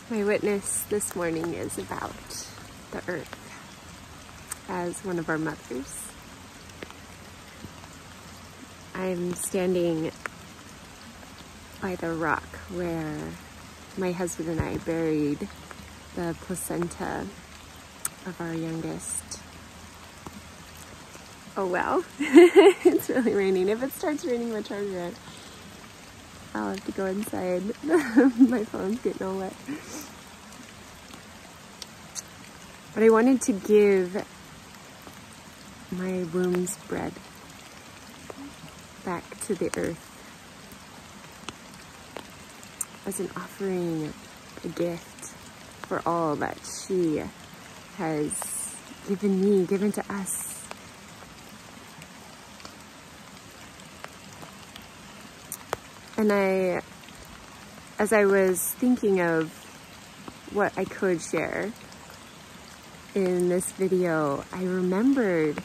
My witness this morning is about the earth as one of our mothers. I'm standing by the rock where my husband and I buried the placenta of our youngest. Oh well, it's really raining. If it starts raining much harder, I'll have to go inside. My phone's getting all wet. But I wanted to give my womb's bread back to the earth as an offering, a gift for all that she has given me, given to us. And as I was thinking of what I could share in this video, I remembered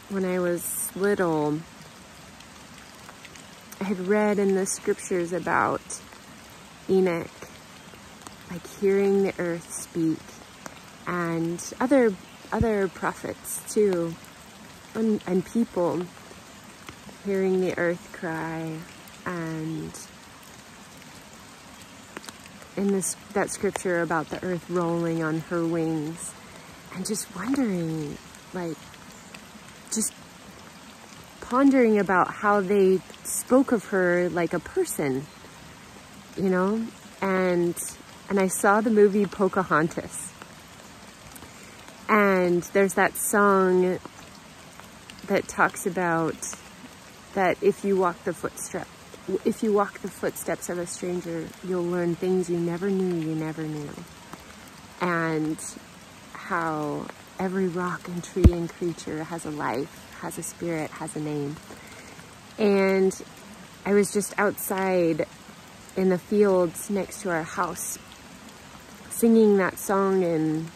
when I was little, I had read in the scriptures about Enoch, like hearing the earth speak, and other prophets too, and people hearing the earth cry. And in that scripture about the earth rolling on her wings, and just wondering, like, just pondering about how they spoke of her like a person, you know? And I saw the movie Pocahontas, and there's that song that talks about that if you walk the footsteps of a stranger, you'll learn things you never knew. And how every rock and tree and creature has a life, has a spirit, has a name. And I was just outside in the fields next to our house singing that song, and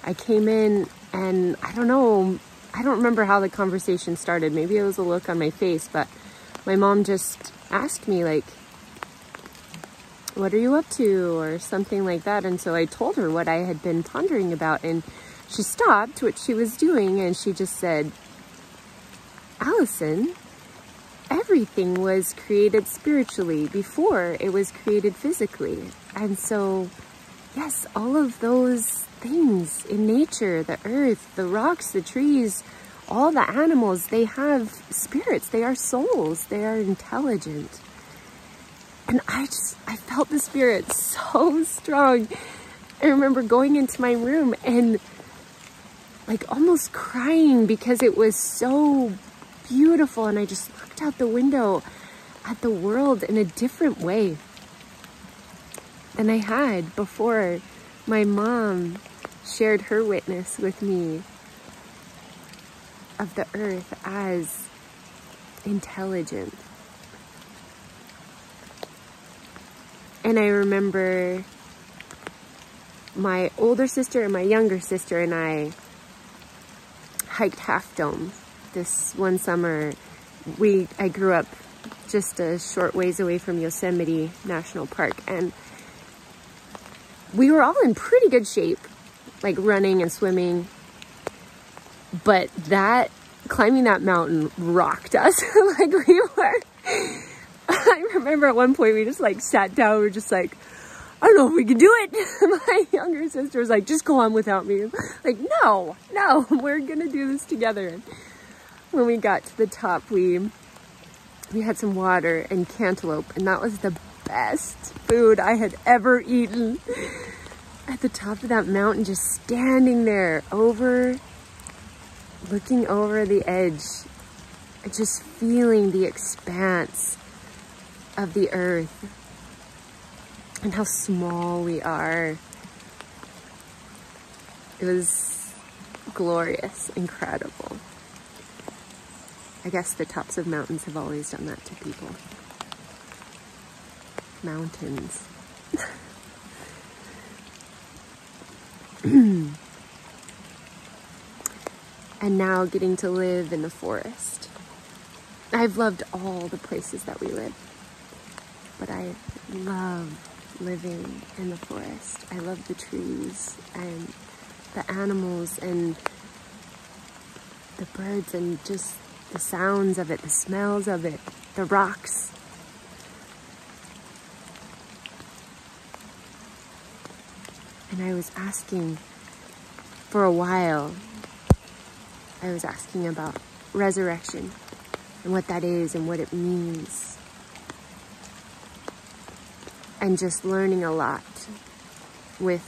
I came in, and I don't remember how the conversation started. Maybe it was a look on my face, but my mom just asked me, like, what are you up to, or something like that. And so I told her what I had been pondering about, and she stopped what she was doing, and she just said, Allison, everything was created spiritually before it was created physically. And so, yes, all of those things in nature, the earth, the rocks, the trees, all the animals, they have spirits, they are souls, they are intelligent. And I felt the spirit so strong. I remember going into my room and like almost crying because it was so beautiful, and I just looked out the window at the world in a different way than I had before my mom shared her witness with me of the earth as intelligent. And I remember my older sister and my younger sister and I hiked Half Dome this one summer. I grew up just a short ways away from Yosemite National Park, and we were all in pretty good shape, like running and swimming. But climbing that mountain rocked us. Like we were, I remember at one point we just like sat down, we were just like, I don't know if we can do it. My younger sister was like, just go on without me. Like, no, we're gonna do this together. And when we got to the top, we had some water and cantaloupe, and that was the best food I had ever eaten. At the top of that mountain, just standing there looking over the edge, just feeling the expanse of the earth and how small we are. It was glorious, incredible. I guess the tops of mountains have always done that to people. Mountains. And now getting to live in the forest. I've loved all the places that we live, but I love living in the forest. I love the trees and the animals and the birds and just the sounds of it, the smells of it, the rocks. And I was asking for a while, I was asking about resurrection and what that is and what it means. And just learning a lot with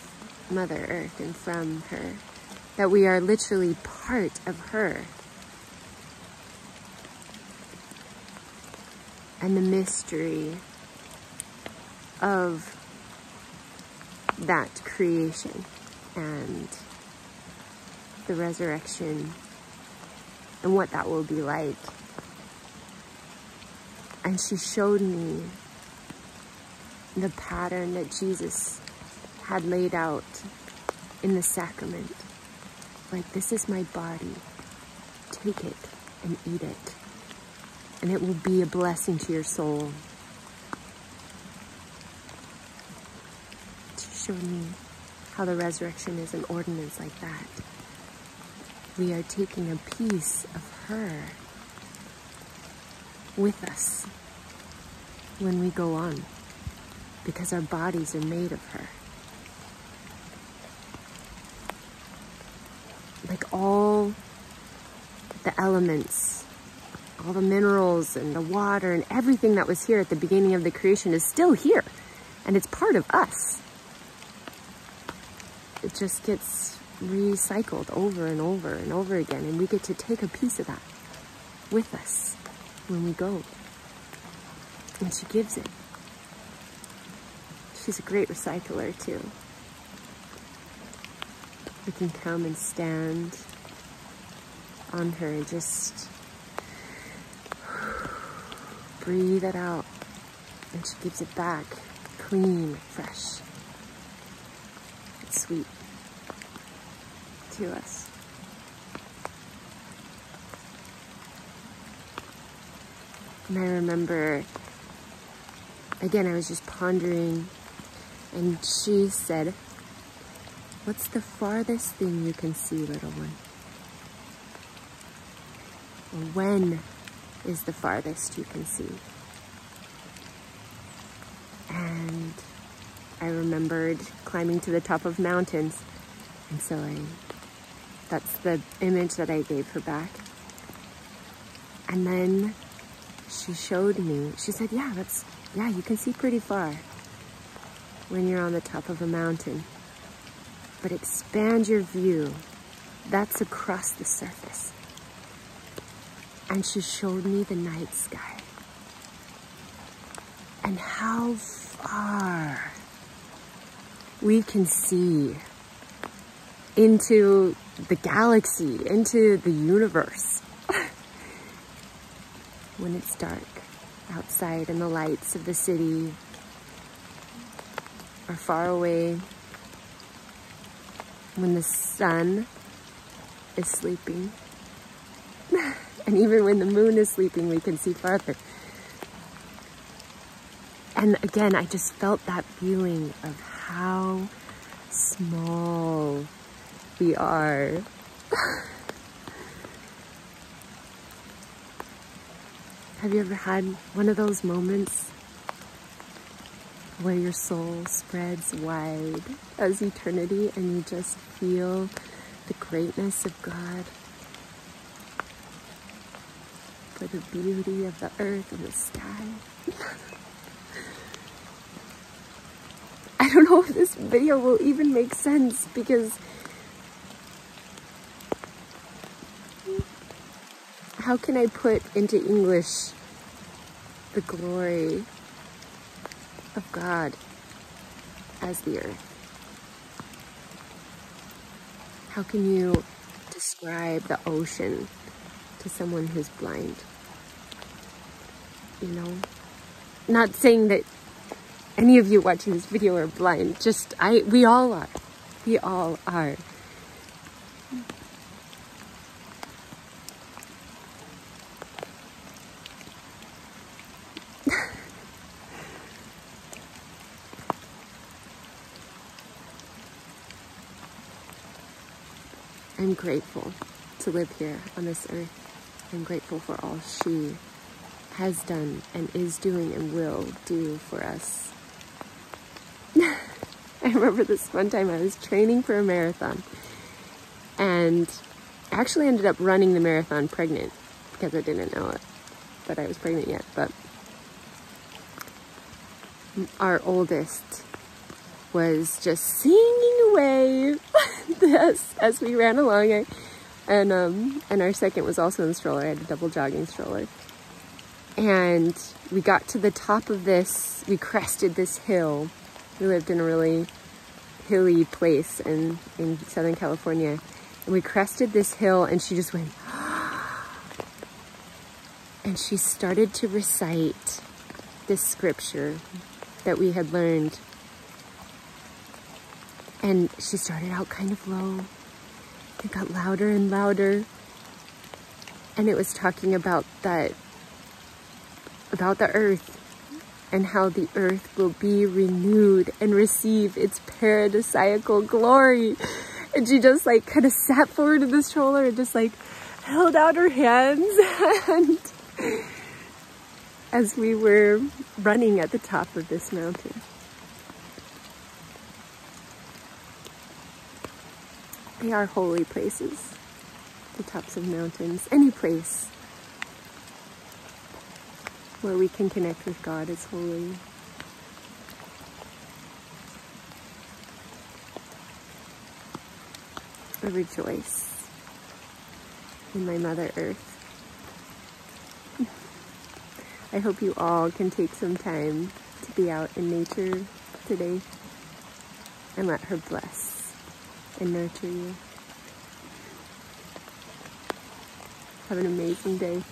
Mother Earth and from her, that we are literally part of her. And the mystery of that creation and the resurrection and what that will be like. And she showed me the pattern that Jesus had laid out in the sacrament. Like, this is my body. Take it and eat it. And it will be a blessing to your soul. She showed me how the resurrection is an ordinance like that. We are taking a piece of her with us when we go on, because our bodies are made of her. Like all the elements, all the minerals and the water and everything that was here at the beginning of the creation is still here, and it's part of us. It just gets recycled over and over and over again, and we get to take a piece of that with us when we go. And she gives it. She's a great recycler too. We can come and stand on her and just breathe it out, and she gives it back clean, fresh, and sweet to us. And I remember, again, I was just pondering, and she said, "What's the farthest thing you can see, little one?" Or when is the farthest you can see? And I remembered climbing to the top of mountains, and so that's the image that I gave her back. And then she showed me, she said, yeah, you can see pretty far when you're on the top of a mountain. But expand your view. That's across the surface. And she showed me the night sky. And how far we can see into the galaxy, into the universe. When it's dark outside and the lights of the city are far away. When the sun is sleeping. And even when the moon is sleeping, we can see farther. And again, I just felt that feeling of how small we are. Have you ever had one of those moments where your soul spreads wide as eternity and you just feel the greatness of God, for the beauty of the earth and the sky? I don't know if this video will even make sense, because how can I put into English the glory of God as the earth? How can you describe the ocean to someone who's blind? You know? Not saying that any of you watching this video are blind, we all are. We all are. I'm grateful to live here on this earth. I'm grateful for all she has done and is doing and will do for us. I remember this one time I was training for a marathon and actually ended up running the marathon pregnant because I didn't know it, that I was pregnant yet. But our oldest was just singing away as we ran along. And our second was also in the stroller. I had a double jogging stroller. And we got to the top of this, we crested this hill. We lived in a really hilly place in Southern California. And we crested this hill and she just went, and she started to recite this scripture that we had learned. And she started out kind of low. It got louder and louder. And it was talking about that, about the earth and how the earth will be renewed and receive its paradisiacal glory. And she just like kind of sat forward in the stroller and just like held out her hands. And as we were running at the top of this mountain, they are holy places, the tops of mountains. Any place where we can connect with God is holy. I rejoice in my Mother Earth. I hope you all can take some time to be out in nature today and let her bless and nurture you. Have an amazing day.